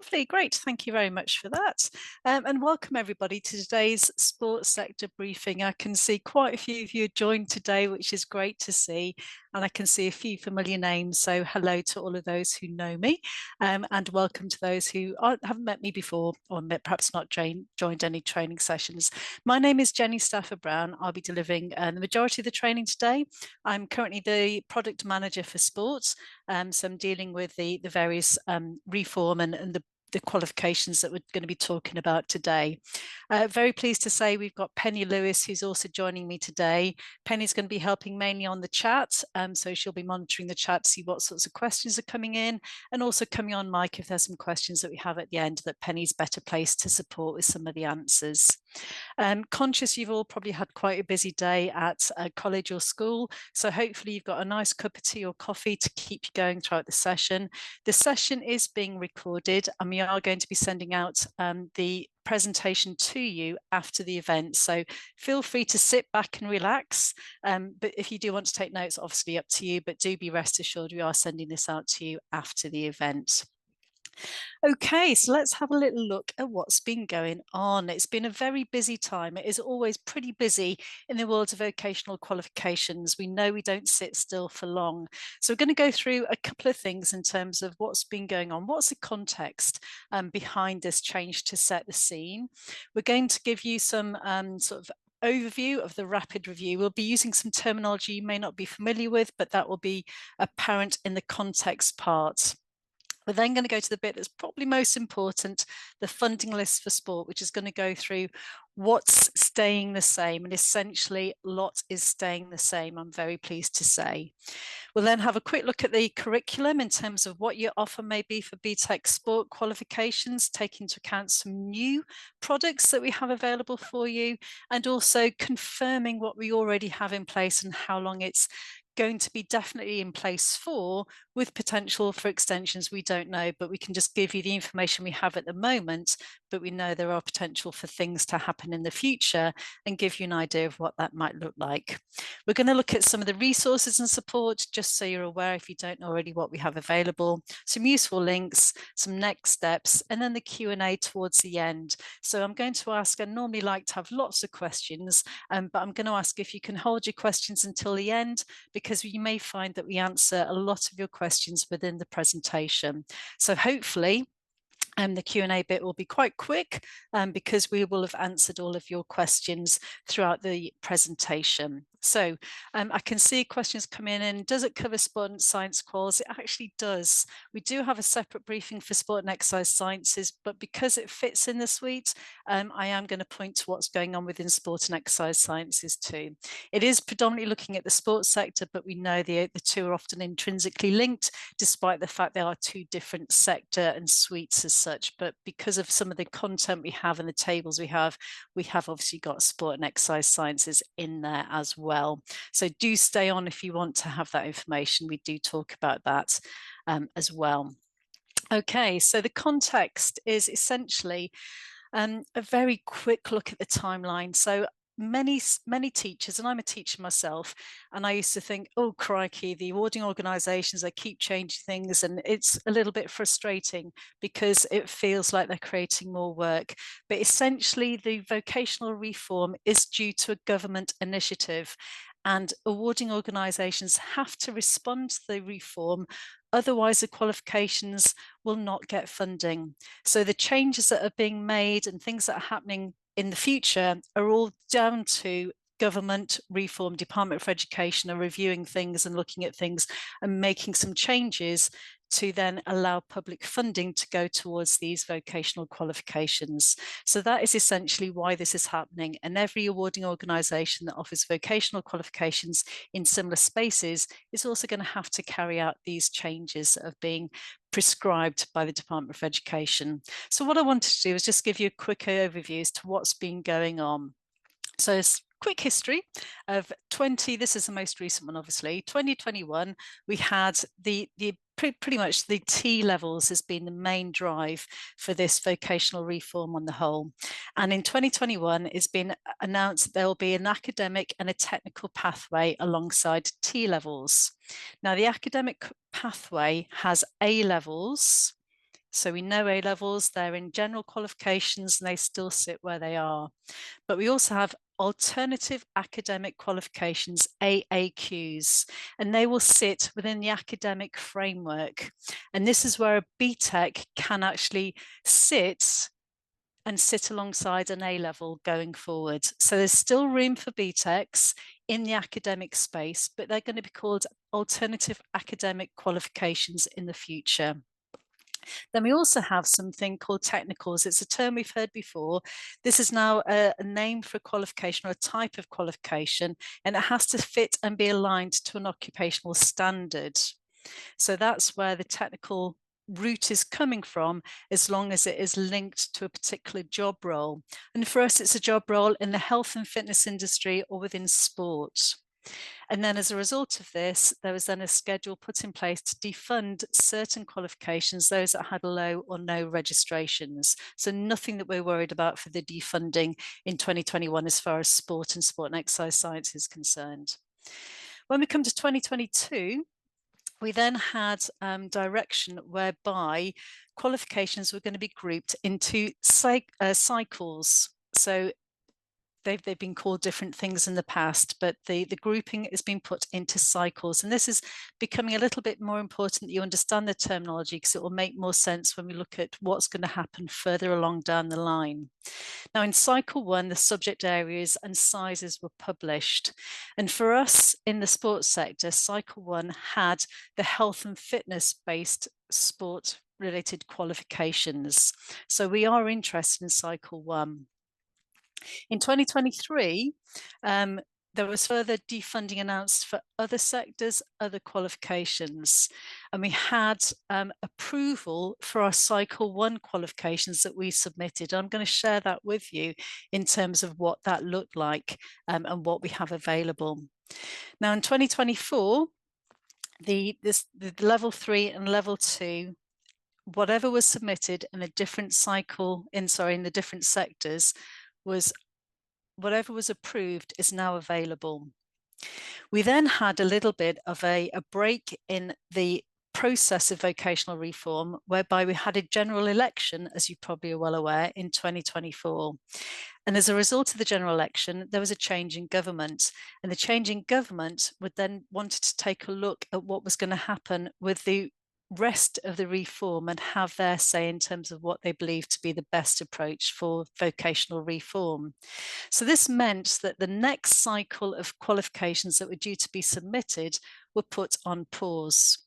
Lovely, great. Thank you very much for that. And welcome everybody to today's sports sector briefing. I can see quite a few of you joined today, which is great to see. And I can see a few familiar names. So hello to all of those who know me, and welcome to those who haven't met me before or perhaps not joined any training sessions. My name is Jenny Stafford Brown. I'll be delivering the majority of the training today. I'm currently the product manager for sports. So I'm dealing with the various reform and the qualifications that we're going to be talking about today. Very pleased to say we've got Penny Lewis, who's also joining me today. Penny's going to be helping mainly on the chat, so she'll be monitoring the chat to see what sorts of questions are coming in, and also coming on mic if there's some questions that we have at the end that Penny's better placed to support with some of the answers. Conscious you've all probably had quite a busy day at college or school, so hopefully you've got a nice cup of tea or coffee to keep you going throughout the session. The session is being recorded and we are going to be sending out the presentation to you after the event, so feel free to sit back and relax, but if you do want to take notes, obviously up to you, but do be rest assured we are sending this out to you after the event. Okay, so let's have a little look at what's been going on. It's been a very busy time. It is always pretty busy in the world of vocational qualifications. We know we don't sit still for long. So we're going to go through a couple of things in terms of what's been going on. What's the context behind this change to set the scene? We're going to give you some sort of overview of the rapid review. We'll be using some terminology you may not be familiar with, but that will be apparent in the context part. We're then going to go to the bit that's probably most important, the funding list for sport, which is going to go through what's staying the same, and essentially a lot is staying the same, I'm very pleased to say. We'll then have a quick look at the curriculum in terms of what your offer may be for BTEC sport qualifications, taking into account some new products that we have available for you, and also confirming what we already have in place and how long it's going to be definitely in place for, with potential for extensions. We don't know, but we can just give you the information we have at the moment, but we know there are potential for things to happen in the future and give you an idea of what that might look like. We're going to look at some of the resources and support, just so you're aware if you don't know already what we have available, some useful links, some next steps, and then the Q&A towards the end. So I'm going to ask, I normally like to have lots of questions, but I'm going to ask if you can hold your questions until the end, because you may find that we answer a lot of your questions within the presentation. So hopefully the Q&A bit will be quite quick because we will have answered all of your questions throughout the presentation. So I can see questions come in. Does it cover sport and science quals? It actually does. We do have a separate briefing for sport and exercise sciences, but because it fits in the suite, I am going to point to what's going on within sport and exercise sciences too. It is predominantly looking at the sports sector, but we know the two are often intrinsically linked, despite the fact they are two different sector and suites as such. But because of some of the content we have and the tables we have obviously got sport and exercise sciences in there as well. So do stay on if you want to have that information. We do talk about that as well. Okay, so the context is essentially a very quick look at the timeline. So many teachers, and I'm a teacher myself, and I used to think, oh crikey, the awarding organisations, they keep changing things, and it's a little bit frustrating because it feels like they're creating more work. But essentially the vocational reform is due to a government initiative, and awarding organisations have to respond to the reform, otherwise the qualifications will not get funding. So the changes that are being made and things that are happening in the future are all down to government reform. Department for Education are reviewing things and looking at things and making some changes to then allow public funding to go towards these vocational qualifications. So that is essentially why this is happening. And every awarding organisation that offers vocational qualifications in similar spaces is also going to have to carry out these changes of being prescribed by the Department for Education. So what I wanted to do is just give you a quick overview as to what's been going on. So it's quick history of this is the most recent one, obviously. 2021, we had pretty much the T levels has been the main drive for this vocational reform on the whole. And in 2021, it's been announced that there will be an academic and a technical pathway alongside T levels. Now, the academic pathway has A levels, So we know A levels, they're in general qualifications and they still sit where they are. But we also have alternative academic qualifications, AAQs, and they will sit within the academic framework. And this is where a BTEC can actually sit alongside an A level going forward. So there's still room for BTECs in the academic space, but they're going to be called alternative academic qualifications in the future. Then we also have something called technicals. It's a term we've heard before. This is now a name for a qualification or a type of qualification, and it has to fit and be aligned to an occupational standard. So that's where the technical route is coming from, as long as it is linked to a particular job role. And for us, it's a job role in the health and fitness industry or within sport. And then as a result of this, there was then a schedule put in place to defund certain qualifications, those that had low or no registrations. So nothing that we're worried about for the defunding in 2021 as far as sport and exercise science is concerned. When we come to 2022, we then had direction whereby qualifications were going to be grouped into cycles. So they've been called different things in the past, but the grouping has been put into cycles. And this is becoming a little bit more important that you understand the terminology, because it will make more sense when we look at what's going to happen further along down the line. Now, in cycle one, the subject areas and sizes were published. And for us in the sports sector, cycle one had the health and fitness based sport related qualifications. So we are interested in cycle one. In 2023, there was further defunding announced for other sectors, other qualifications, and we had approval for our cycle one qualifications that we submitted. I'm going to share that with you in terms of what that looked like and what we have available. Now in 2024, the level 3 and level 2, whatever was submitted in a different cycle, in the different sectors, was whatever was approved is now available. We then had a little bit of a break in the process of vocational reform, whereby we had a general election, as you probably are well aware, in 2024. And as a result of the general election, there was a change in government. And the change in government would then wanted to take a look at what was going to happen with the rest of the reform and have their say in terms of what they believe to be the best approach for vocational reform. So this meant that the next cycle of qualifications that were due to be submitted were put on pause.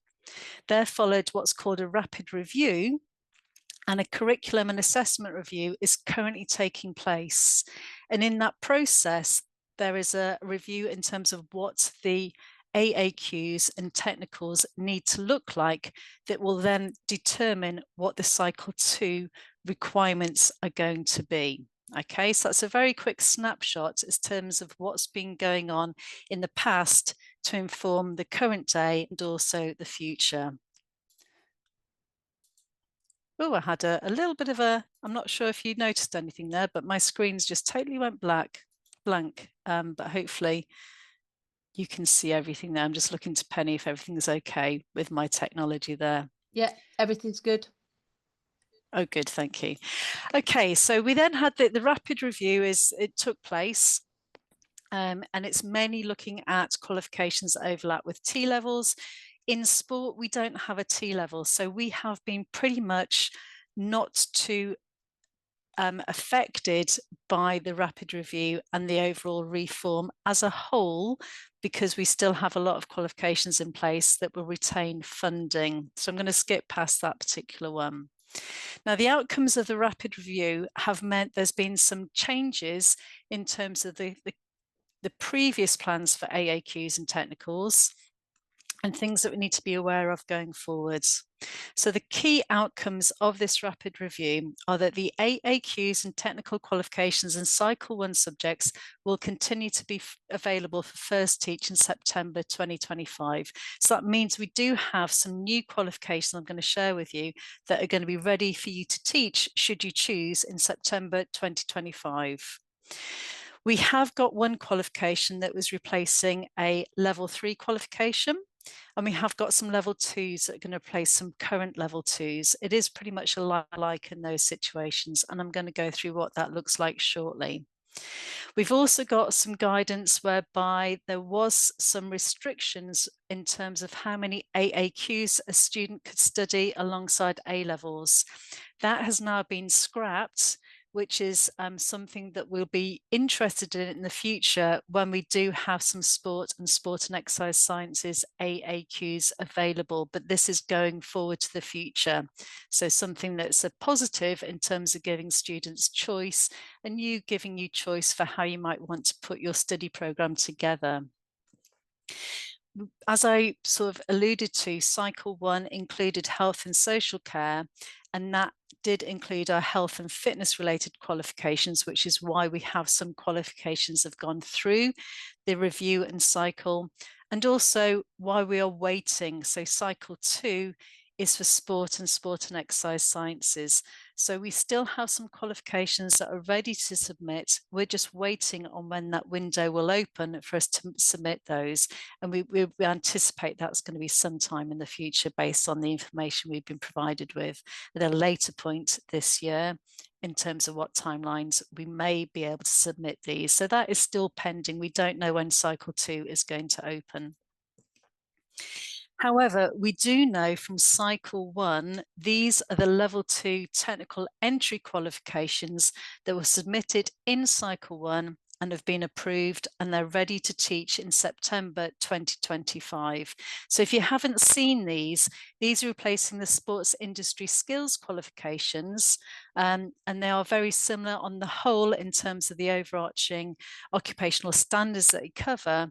There followed what's called a rapid review, and a curriculum and assessment review is currently taking place. And in that process, there is a review in terms of what the AAQs and technicals need to look like that will then determine what the cycle 2 requirements are going to be. Okay, so that's a very quick snapshot in terms of what's been going on in the past to inform the current day and also the future. Oh, I had a little bit of I'm not sure if you noticed anything there, but my screen's just totally went blank. But hopefully you can see everything there. I'm just looking to Penny if everything's okay with my technology there. Yeah, everything's good. Oh, good, thank you. Okay, so we then had the rapid review. It took place, and it's mainly looking at qualifications that overlap with T levels. In sport, we don't have a T level, so we have been pretty much not too affected by the rapid review and the overall reform as a whole, because we still have a lot of qualifications in place that will retain funding. So I'm going to skip past that particular one. Now, the outcomes of the rapid review have meant there's been some changes in terms of the previous plans for AAQs and technicals, and things that we need to be aware of going forwards. So the key outcomes of this rapid review are that the AAQs and technical qualifications and cycle 1 subjects will continue to be available for first teach in September 2025. So that means we do have some new qualifications I'm going to share with you that are going to be ready for you to teach should you choose in September 2025. We have got one qualification that was replacing a level 3 qualification. And we have got some level twos that are going to replace some current level twos. It is pretty much alike in those situations, and I'm going to go through what that looks like shortly. We've also got some guidance whereby there was some restrictions in terms of how many AAQs a student could study alongside A levels. That has now been scrapped, which is something that we'll be interested in the future when we do have some sport and exercise sciences AAQs available. But this is going forward to the future. So something that's a positive in terms of giving students choice and giving you choice for how you might want to put your study program together. As I sort of alluded to, cycle one included health and social care, and that did include our health and fitness related qualifications, which is why we have some qualifications have gone through the review and cycle, and also why we are waiting. So cycle two is for sport and exercise sciences. So we still have some qualifications that are ready to submit. We're just waiting on when that window will open for us to submit those. And we anticipate that's going to be sometime in the future based on the information we've been provided with at a later point this year in terms of what timelines we may be able to submit these. So that is still pending. We don't know when cycle two is going to open. However, we do know from cycle one, these are the level two technical entry qualifications that were submitted in cycle one and have been approved, and they're ready to teach in September 2025. So if you haven't seen these are replacing the sports industry skills qualifications, and they are very similar on the whole in terms of the overarching occupational standards that they cover.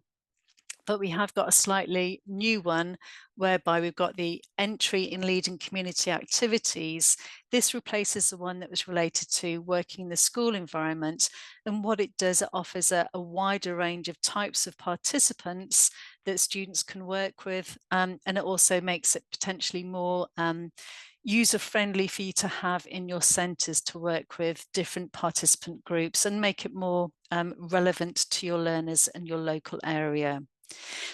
But we have got a slightly new one whereby we've got the entry in leading community activities. This replaces the one that was related to working in the school environment. And what it does, it offers a wider range of types of participants that students can work with. And it also makes it potentially more user-friendly for you to have in your centres to work with different participant groups and make it more relevant to your learners and your local area.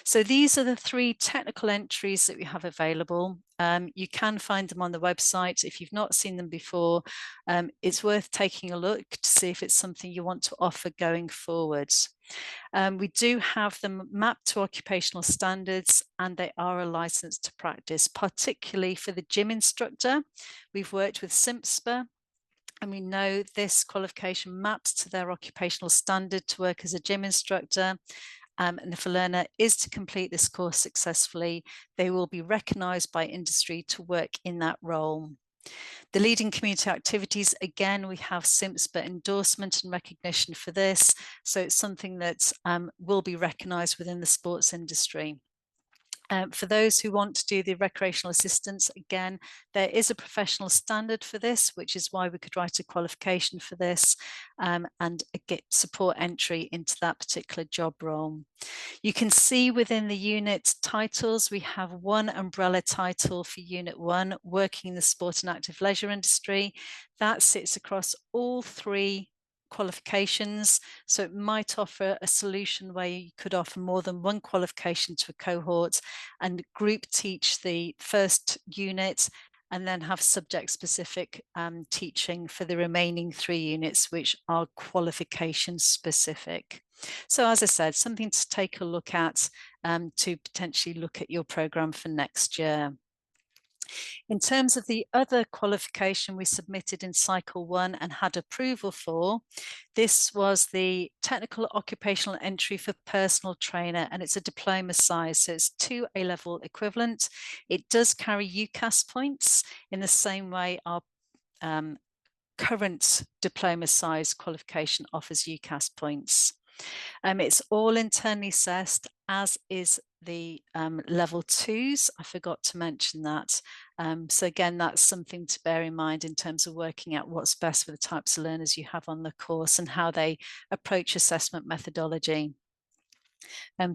So these are the three technical entries that we have available. You can find them on the website. If you've not seen them before, it's worth taking a look to see if it's something you want to offer going forward. We do have them mapped to occupational standards, and they are a license to practice, particularly for the gym instructor. We've worked with CIMSPA, and we know this qualification maps to their occupational standard to work as a gym instructor. And if a learner is to complete this course successfully, they will be recognised by industry to work in that role. The leading community activities, again, we have CIMSPA endorsement and recognition for this. So it's something that will be recognised within the sports industry. For those who want to do the recreational assistance, again, there is a professional standard for this, which is why we could write a qualification for this and get support entry into that particular job role. You can see within the unit titles, we have one umbrella title for Unit 1, working in the sport and active leisure industry. That sits across all three qualifications. So it might offer a solution where you could offer more than one qualification to a cohort and group teach the first unit and then have subject specific teaching for the remaining three units, which are qualification specific. So as I said, something to take a look at to potentially look at your programme for next year. In terms of the other qualification we submitted in cycle one and had approval for, this was the technical occupational entry for personal trainer, and it's a diploma size, so it's 2 A-level equivalent. It does carry UCAS points in the same way our current diploma size qualification offers UCAS points. It's all internally assessed, as is the level twos. I forgot to mention that. So again, that's something to bear in mind in terms of working out what's best for the types of learners you have on the course and how they approach assessment methodology.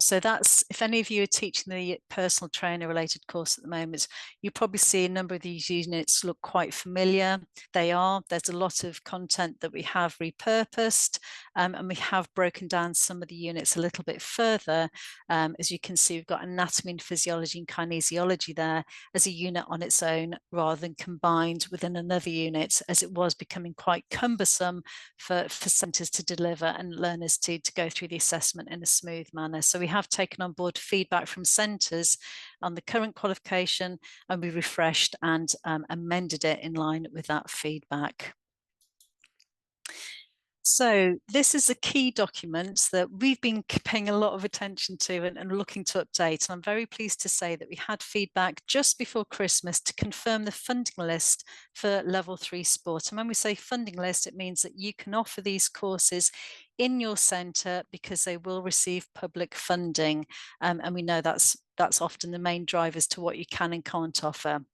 So that's, if any of you are teaching the personal trainer related course at the moment, you probably see a number of these units look quite familiar. They are. There's a lot of content that we have repurposed, and we have broken down some of the units a little bit further. As you can see, we've got anatomy and physiology and kinesiology there as a unit on its own, rather than combined within another unit, as it was becoming quite cumbersome for centres to deliver and learners to go through the assessment in a smooth manner. So we have taken on board feedback from centres on the current qualification, and we refreshed and amended it in line with that feedback. So this is a key document that we've been paying a lot of attention to and looking to update. And I'm very pleased to say that we had feedback just before Christmas to confirm the funding list for level 3 sport. And when we say funding list, it means that you can offer these courses in your centre because they will receive public funding. And we know that's often the main drivers to what you can and can't offer.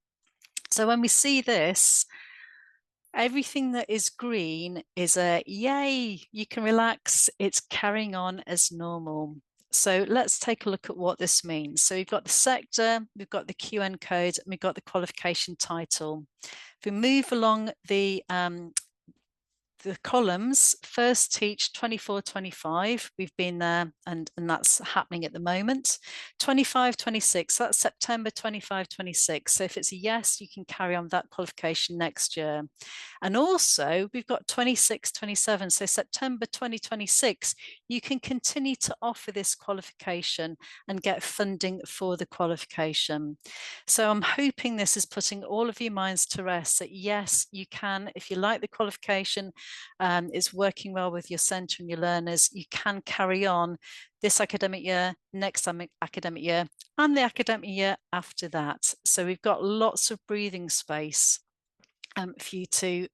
So when we see this, everything that is green is a yay, you can relax, it's carrying on as normal. So let's take a look at what this means. So we've got the sector, we've got the QN code, and we've got the qualification title. If we move along the columns, first teach 24-25, we've been there and that's happening at the moment. 25-26, that's September 25-26. So if it's a yes, you can carry on that qualification next year. And also we've got 26-27, so September 2026, you can continue to offer this qualification and get funding for the qualification. So I'm hoping this is putting all of your minds to rest that yes, you can, if you like the qualification, it's working well with your centre and your learners, you can carry on this academic year, next academic year, and the academic year after that. So we've got lots of breathing space for you to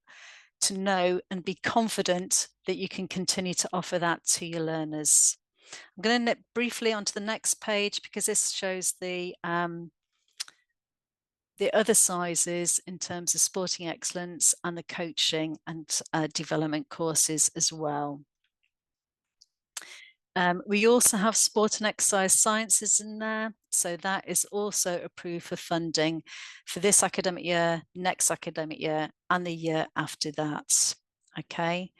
know and be confident that you can continue to offer that to your learners. I'm going to nip briefly onto the next page because this shows the other sizes in terms of sporting excellence and the coaching and development courses as well. We also have sport and exercise sciences in there. So that is also approved for funding for this academic year, next academic year, and the year after that. Okay,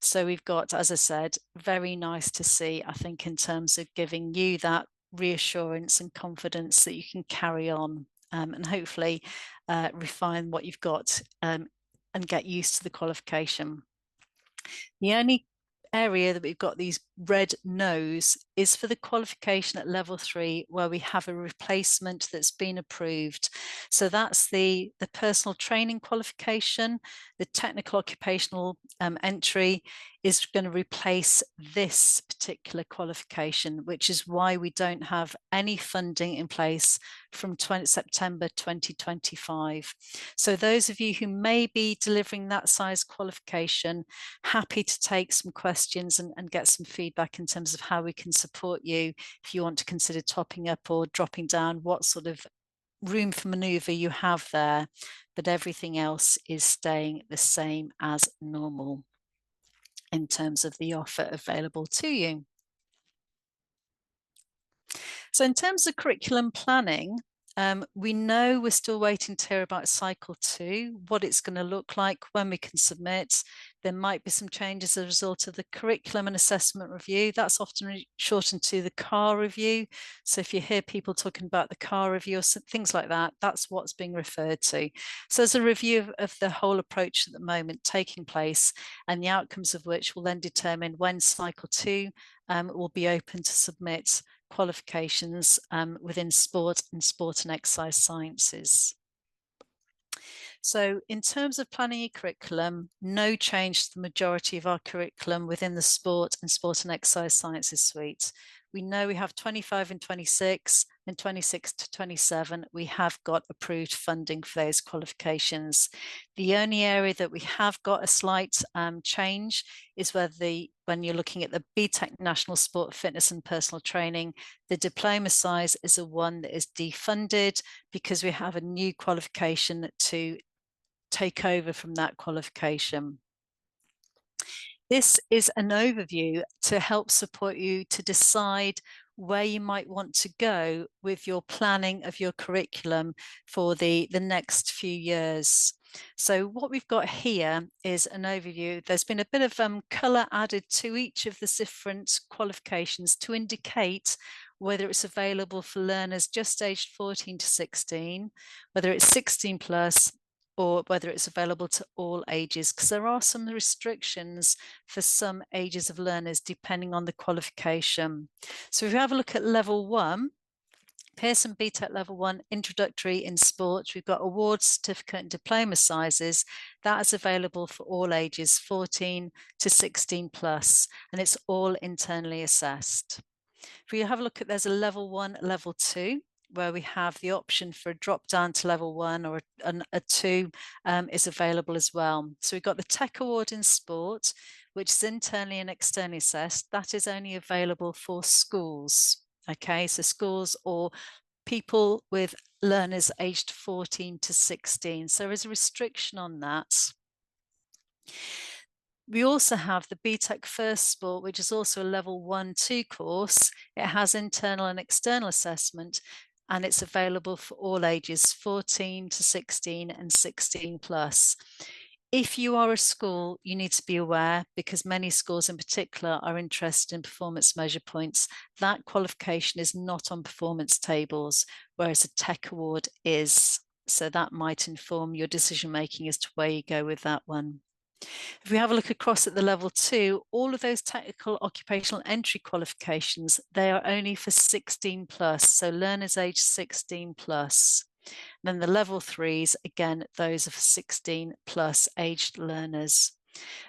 so we've got, as I said, very nice to see, I think, in terms of giving you that reassurance and confidence that you can carry on and hopefully refine what you've got and get used to the qualification. The only area that we've got these red no's is for the qualification at level 3 where we have a replacement that's been approved. So that's the personal training qualification. The technical occupational entry is going to replace this particular qualification, which is why we don't have any funding in place from September 2025. So those of you who may be delivering that size qualification, happy to take some questions and get some feedback in terms of how we can support you if you want to consider topping up or dropping down, what sort of room for maneuver you have there, but everything else is staying the same as normal in terms of the offer available to you. So in terms of curriculum planning, we know we're still waiting to hear about cycle 2, what it's going to look like, when we can submit. There might be some changes as a result of the curriculum and assessment review. That's often shortened to the CAR review. So if you hear people talking about the CAR review or things like that, that's what's being referred to. So there's a review of the whole approach at the moment taking place, and the outcomes of which will then determine when cycle 2 will be open to submit qualifications within sport and exercise sciences. So in terms of planning your curriculum, no change to the majority of our curriculum within the sport and exercise sciences suite. We know we have 25 and 26 and 26 to 27. We have got approved funding for those qualifications. The only area that we have got a slight change is when you're looking at the BTEC National Sport, Fitness and Personal Training, the diploma size is a one that is defunded because we have a new qualification to take over from that qualification. This is an overview to help support you to decide where you might want to go with your planning of your curriculum for the next few years. So what we've got here is an overview. There's been a bit of colour added to each of the different qualifications to indicate whether it's available for learners just aged 14 to 16, whether it's 16 plus, or whether it's available to all ages, because there are some restrictions for some ages of learners depending on the qualification. So if we have a look at level 1, Pearson BTEC level 1 introductory in sports, we've got award, certificate and diploma sizes. That is available for all ages 14 to 16 plus, and it's all internally assessed. If we have a look at, there's a level 1, level 2, where we have the option for a drop down to level 1 or a 2 is available as well. So we've got the Tech Award in sport, which is internally and externally assessed. That is only available for schools. Okay, so schools or people with learners aged 14 to 16. So there is a restriction on that. We also have the BTEC First Sport, which is also a level 1-2 course. It has internal and external assessment, and it's available for all ages 14 to 16 and 16 plus. If you are a school, you need to be aware, because many schools in particular are interested in performance measure points. That qualification is not on performance tables, whereas a Tech Award is. So that might inform your decision making as to where you go with that one. If we have a look across at the level 2, all of those technical occupational entry qualifications, they are only for 16 plus, so learners aged 16 plus. Then the level 3s, again, those are for 16 plus aged learners.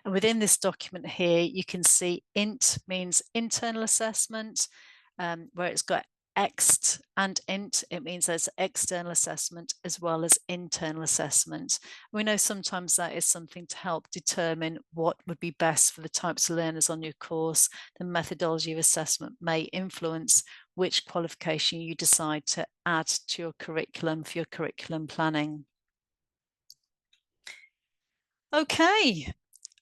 And within this document here, you can see INT means internal assessment, where it's got EXT and INT, it means there's external assessment as well as internal assessment. We know sometimes that is something to help determine what would be best for the types of learners on your course. The methodology of assessment may influence which qualification you decide to add to your curriculum for your curriculum planning. Okay,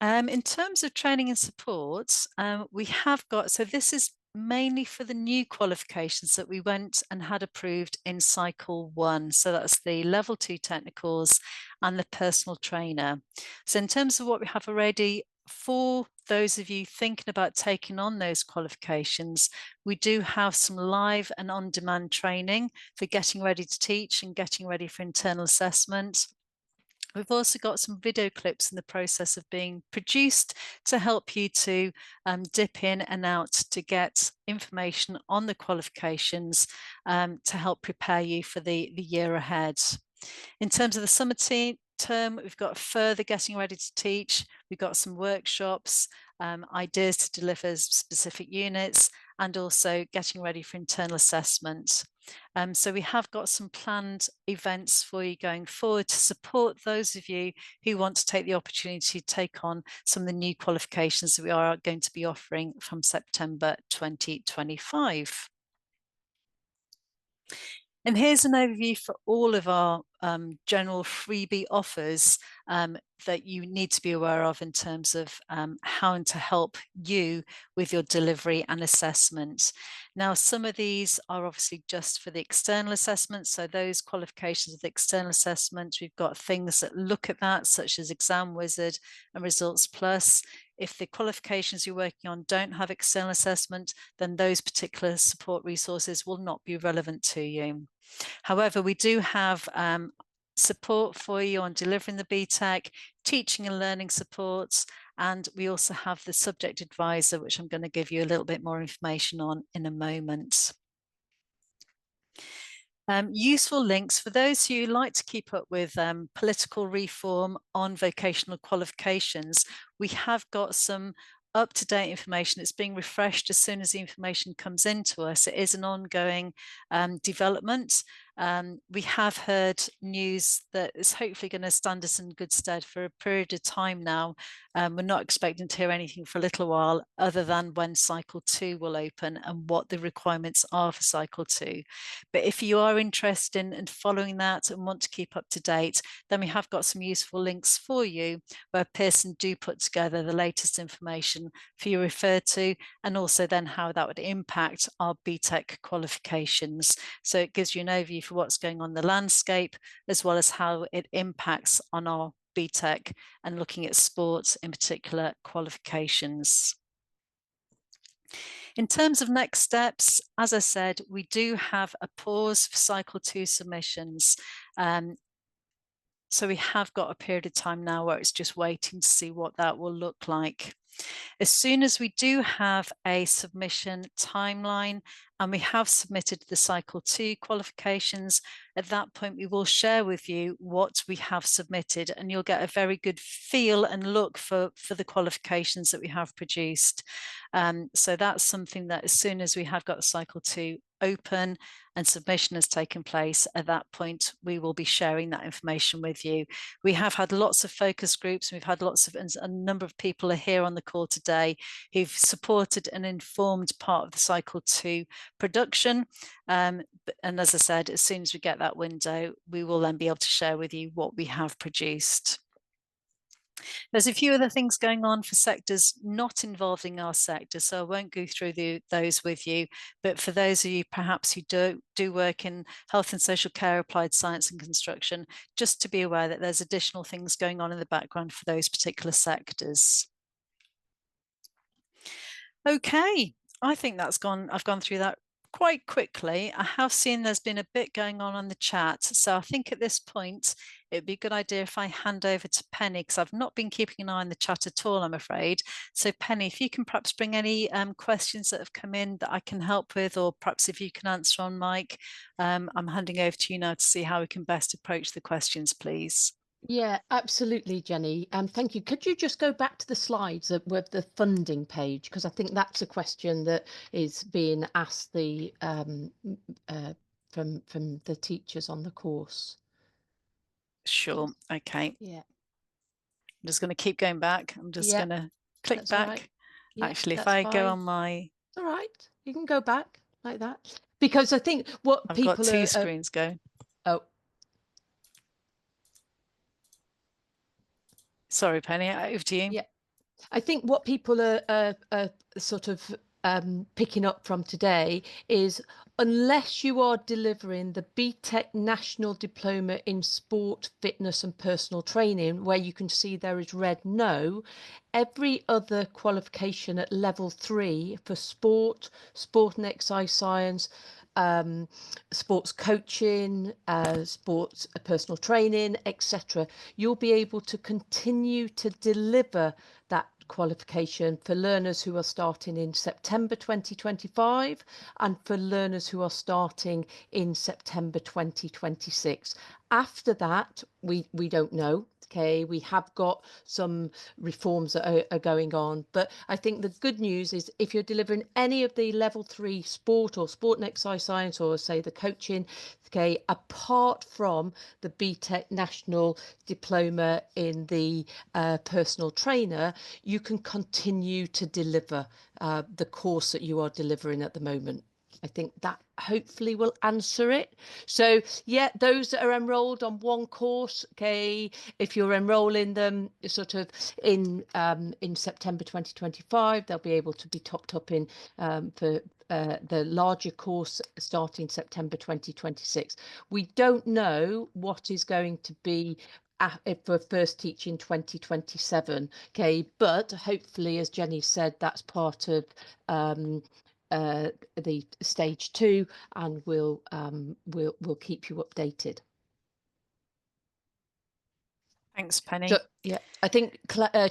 in terms of training and support, we have got, so this is mainly for the new qualifications that we went and had approved in cycle 1. So that's the level 2 technicals and the personal trainer. So in terms of what we have already, for those of you thinking about taking on those qualifications, we do have some live and on-demand training for getting ready to teach and getting ready for internal assessment. We've also got some video clips in the process of being produced to help you to dip in and out to get information on the qualifications to help prepare you for the year ahead. In terms of the summer term, we've got further getting ready to teach. We've got some workshops, ideas to deliver specific units, and also getting ready for internal assessment. So we have got some planned events for you going forward to support those of you who want to take the opportunity to take on some of the new qualifications that we are going to be offering from September 2025. And here's an overview for all of our general freebie offers that you need to be aware of in terms of how to help you with your delivery and assessment. Now, some of these are obviously just for the external assessment. So those qualifications of the external assessment, we've got things that look at that, such as Exam Wizard and Results Plus. If the qualifications you're working on don't have external assessment, then those particular support resources will not be relevant to you. However, we do have support for you on delivering the BTEC, teaching and learning supports, and we also have the subject advisor, which I'm going to give you a little bit more information on in a moment. Useful links for those who like to keep up with political reform on vocational qualifications. We have got some up-to-date information. It's being refreshed as soon as the information comes into us. It is an ongoing development. We have heard news that is hopefully going to stand us in good stead for a period of time now. We're not expecting to hear anything for a little while, other than when cycle 2 will open and what the requirements are for cycle 2. But if you are interested in following that and want to keep up to date, then we have got some useful links for you where Pearson do put together the latest information for you to refer to, and also then how that would impact our BTEC qualifications. So it gives you an overview for what's going on in the landscape, as well as how it impacts on our BTEC and looking at sports, in particular qualifications. In terms of next steps, as I said, we do have a pause for cycle 2 submissions. So we have got a period of time now where it's just waiting to see what that will look like. As soon as we do have a submission timeline and we have submitted the cycle 2 qualifications, at that point we will share with you what we have submitted, and you'll get a very good feel and look for the qualifications that we have produced. So that's something that as soon as we have got the cycle 2 open and submission has taken place, at that point we will be sharing that information with you. We have had lots of focus groups, we've had lots of, a number of people are here on the call today who've supported and informed part of the cycle 2 production, and as I said, as soon as we get that window, we will then be able to share with you what we have produced. There's a few other things going on for sectors not involving our sector, so I won't go through those with you. But for those of you perhaps who do work in health and social care, applied science and construction, just to be aware that there's additional things going on in the background for those particular sectors. Okay, I think I've gone through that quite quickly. I have seen there's been a bit going on the chat. So I think at this point, it'd be a good idea if I hand over to Penny, because I've not been keeping an eye on the chat at all, I'm afraid. So Penny, if you can perhaps bring any questions that have come in that I can help with, or perhaps if you can answer on mic, I'm handing over to you now to see how we can best approach the questions, please. Yeah, absolutely, Jenny. Thank you. Could you just go back to the slides with the funding page? Because I think that's a question that is being asked from the teachers on the course. Sure. Okay. Yeah. I'm just going to keep going back. I'm just going to click back. Right. Yeah, Actually, if that's I fine. go on my... All right. You can go back like that. Because I think what I've people got two screens going. Oh. Sorry, Penny, over to you. Yeah. I think what people are sort of picking up from today is, unless you are delivering the BTEC National Diploma in Sport, Fitness and Personal Training, where you can see there is red no, every other qualification at level 3 for sport and exercise science, sports coaching, sports personal training, etc., you'll be able to continue to deliver that qualification for learners who are starting in September 2025 and for learners who are starting in September 2026. After that, we don't know. Okay, we have got some reforms that are going on, but I think the good news is if you're delivering any of the level 3 sport or sport and exercise science, or say the coaching, okay, apart from the BTEC National Diploma in the personal trainer, you can continue to deliver the course that you are delivering at the moment. I think that hopefully will answer it. So yeah, those that are enrolled on one course, okay, if you're enrolling them sort of in September 2025, they'll be able to be topped up in for the larger course starting September 2026. We don't know what is going to be for first teaching 2027, okay, but hopefully, as Jenny said, that's part of the stage 2, and we'll keep you updated. Thanks, Penny. So, yeah, I think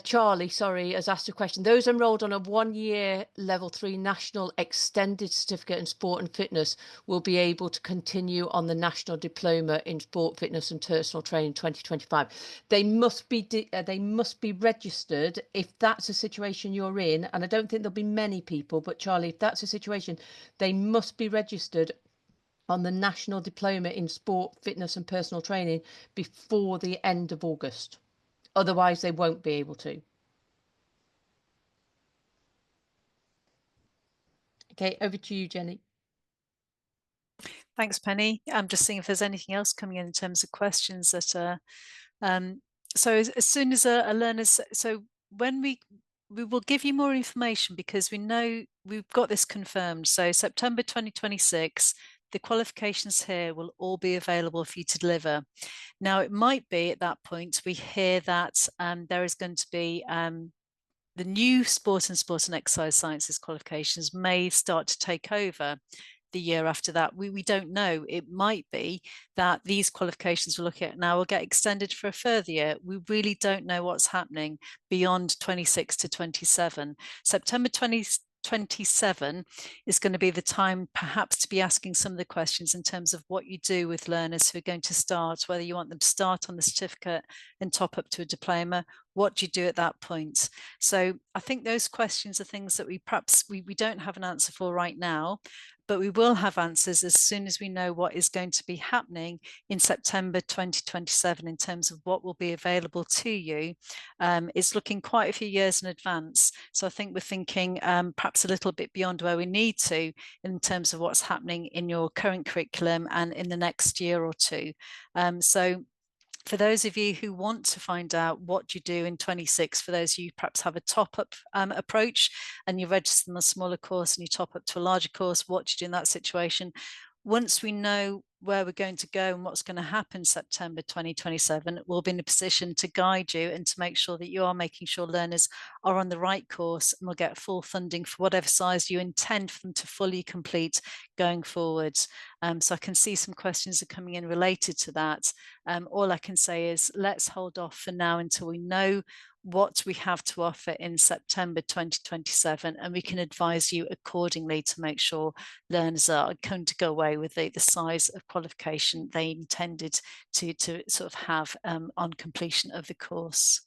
Charlie, sorry, has asked a question. Those enrolled on a 1-year level 3 national extended certificate in sport and fitness will be able to continue on the national diploma in sport, fitness and personal training 2025. They must be registered if that's a situation you're in. And I don't think there'll be many people, but Charlie, if that's a situation, they must be registered on the National Diploma in Sport, Fitness and Personal Training before the end of August. Otherwise, they won't be able to. Okay, over to you, Jenny. Thanks, Penny. I'm just seeing if there's anything else coming in terms of questions that are. So as soon as a learner's, so when we will give you more information because we know we've got this confirmed. So September 2026, the qualifications here will all be available for you to deliver. Now, it might be at that point we hear that there is going to be the new sport and exercise sciences qualifications may start to take over the year after that. We don't know. It might be that these qualifications we're looking at now will get extended for a further year. We really don't know what's happening beyond 26 to 27. September 2027 is going to be the time perhaps to be asking some of the questions in terms of what you do with learners who are going to start, whether you want them to start on the certificate and top up to a diploma. What do you do at that point? So I think those questions are things that we perhaps we don't have an answer for right now, but we will have answers as soon as we know what is going to be happening in September 2027 in terms of what will be available to you. It's looking quite a few years in advance. So I think we're thinking perhaps a little bit beyond where we need to in terms of what's happening in your current curriculum and in the next year or two. So for those of you who want to find out what you do in 26, for those of you who perhaps have a top-up approach and you register in a smaller course and you top up to a larger course, what do you do in that situation? Once we know where we're going to go and what's going to happen September 2027, we'll be in a position to guide you and to make sure that you are making sure learners are on the right course and will get full funding for whatever size you intend for them to fully complete going forward. So I can see some questions are coming in related to that. All I can say is let's hold off for now until we know what we have to offer in September 2027, and we can advise you accordingly to make sure learners are going to go away with the size of qualification they intended to sort of have on completion of the course.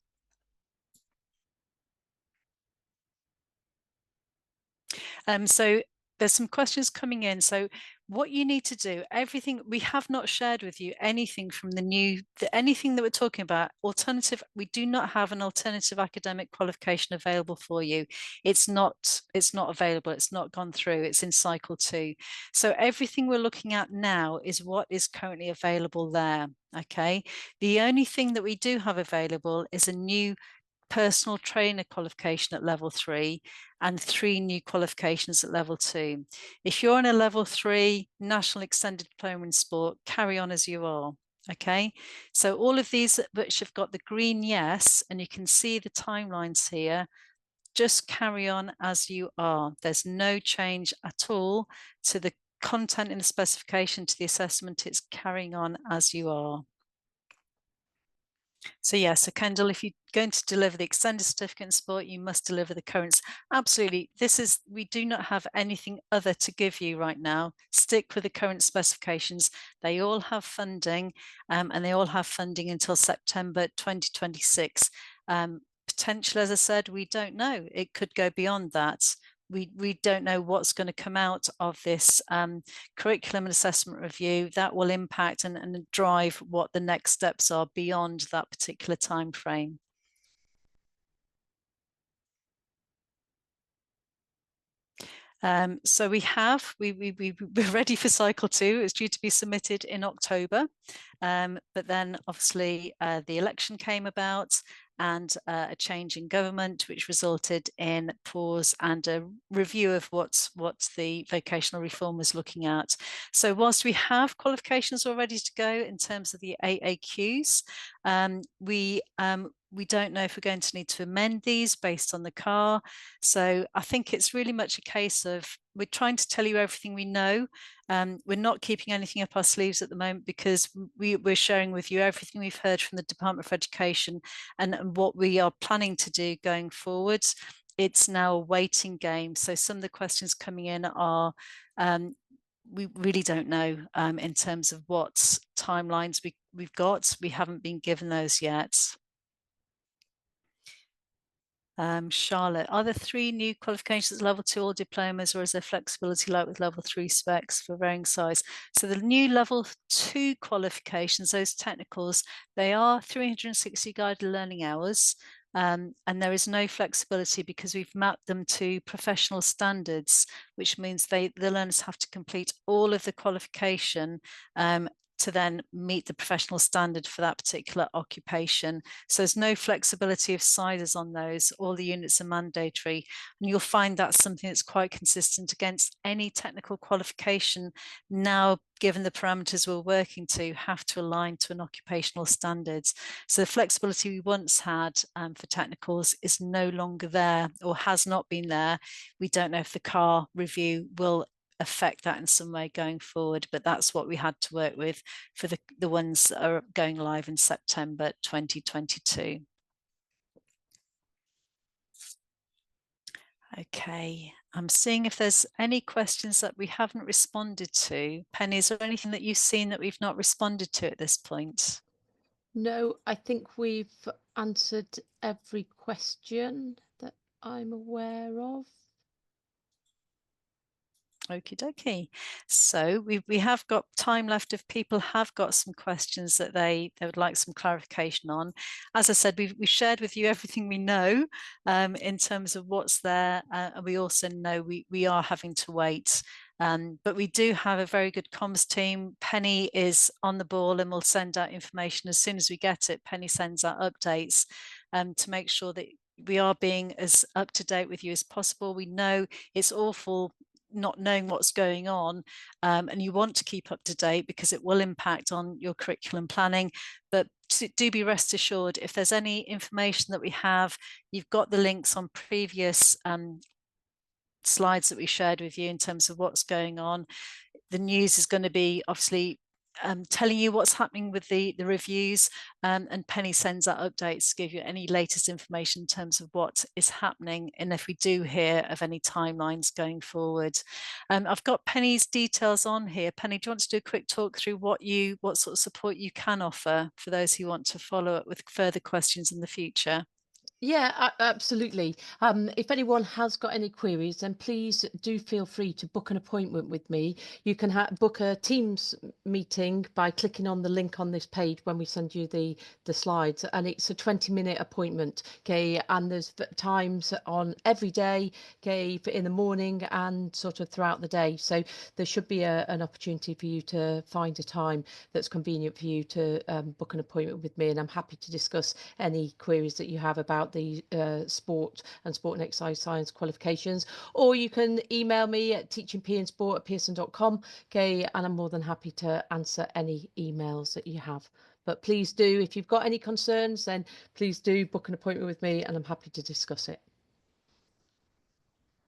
So there's some questions coming in. So what you need to do, everything we have not shared with you, anything from anything that we're talking about, alternative, we do not have an alternative academic qualification available for you. It's not available, it's not gone through, it's in cycle 2. So everything we're looking at now is what is currently available there. Okay. The only thing that we do have available is a new personal trainer qualification at level 3 and 3 new qualifications at level 2. If you're on a level 3 national extended diploma in sport, carry on as you are. Okay, so all of these which have got the green yes, and you can see the timelines here, just carry on as you are. There's no change at all to the content in the specification, to the assessment. It's carrying on as you are. So yeah, so Kendall, if you're going to deliver the extended certificate in sport, you must deliver the currents. Absolutely. We do not have anything other to give you right now. Stick with the current specifications. They all have funding and they all have funding until September 2026. Potential, as I said, we don't know. It could go beyond that. We don't know what's going to come out of this curriculum and assessment review. That will impact and drive what the next steps are beyond that particular time frame. So we're ready for cycle 2. It's due to be submitted in October, but then obviously the election came about and a change in government, which resulted in pause and a review of what the vocational reform was looking at. So whilst we have qualifications all ready to go in terms of the AAQs, we don't know if we're going to need to amend these based on the CAR. So I think it's really much a case of we're trying to tell you everything we know. We're not keeping anything up our sleeves at the moment because we're sharing with you everything we've heard from the Department for Education and what we are planning to do going forward. It's now a waiting game. So some of the questions coming in are we really don't know in terms of what timelines we've got. We haven't been given those yet. Charlotte, are there 3 new qualifications, level 2 or diplomas, or is there flexibility like with level 3 specs for varying size? So the new level 2 qualifications, those technicals, they are 360 guided learning hours. And there is no flexibility because we've mapped them to professional standards, which means the learners have to complete all of the qualification to then meet the professional standard for that particular occupation. So there's no flexibility of sizes on those. All the units are mandatory. And you'll find that's something that's quite consistent against any technical qualification now, given the parameters we're working to, have to align to an occupational standards. So the flexibility we once had for technicals is no longer there, or has not been there. We don't know if the car review will affect that in some way going forward, but that's what we had to work with for the ones that are going live in September 2022. Okay, I'm seeing if there's any questions that we haven't responded to. Penny, is there anything that you've seen that we've not responded to at this point? No, I think we've answered every question that I'm aware of. Okie dokie. So we have got time left if people have got some questions that they would like some clarification on. As I said, we've shared with you everything we know in terms of what's there, and we also know we are having to wait. But we do have a very good comms team. Penny is on the ball and will send out information as soon as we get it. Penny sends out updates to make sure that we are being as up to date with you as possible. We know it's awful not knowing what's going on, and you want to keep up to date because it will impact on your curriculum planning. But do be rest assured, if there's any information that we have, you've got the links on previous slides that we shared with you in terms of what's going on. The news is going to be obviously telling you what's happening with the reviews, and Penny sends out updates to give you any latest information in terms of what is happening, and if we do hear of any timelines going forward. I've got Penny's details on here. Penny, do you want to do a quick talk through what sort of support you can offer for those who want to follow up with further questions in the future? Yeah, absolutely. If anyone has got any queries, then please do feel free to book an appointment with me. You can book a Teams meeting by clicking on the link on this page when we send you the slides, and it's a 20-minute appointment. Okay, and there's times on every day, okay, in the morning and sort of throughout the day. So there should be an opportunity for you to find a time that's convenient for you to book an appointment with me, and I'm happy to discuss any queries that you have about the sport and exercise science qualifications. Or you can email me at teachingpandsport@pearson.com, okay, and I'm more than happy to answer any emails that you have. But please do, if you've got any concerns, then please do book an appointment with me and I'm happy to discuss it.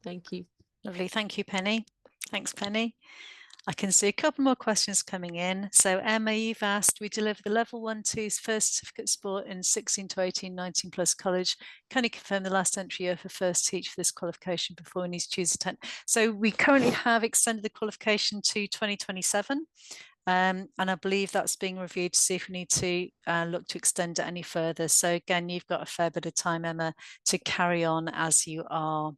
Thank you. Lovely, thank you, Penny. Thanks, Penny. I can see a couple more questions coming in. So Emma, you've asked, we deliver the level 1-2's first certificate sport in 16 to 18, 19 plus college. Can you confirm the last entry year for first teach for this qualification before we need to choose a 10? So we currently have extended the qualification to 2027. And I believe that's being reviewed to see if we need to look to extend it any further. So again, you've got a fair bit of time, Emma, to carry on as you are.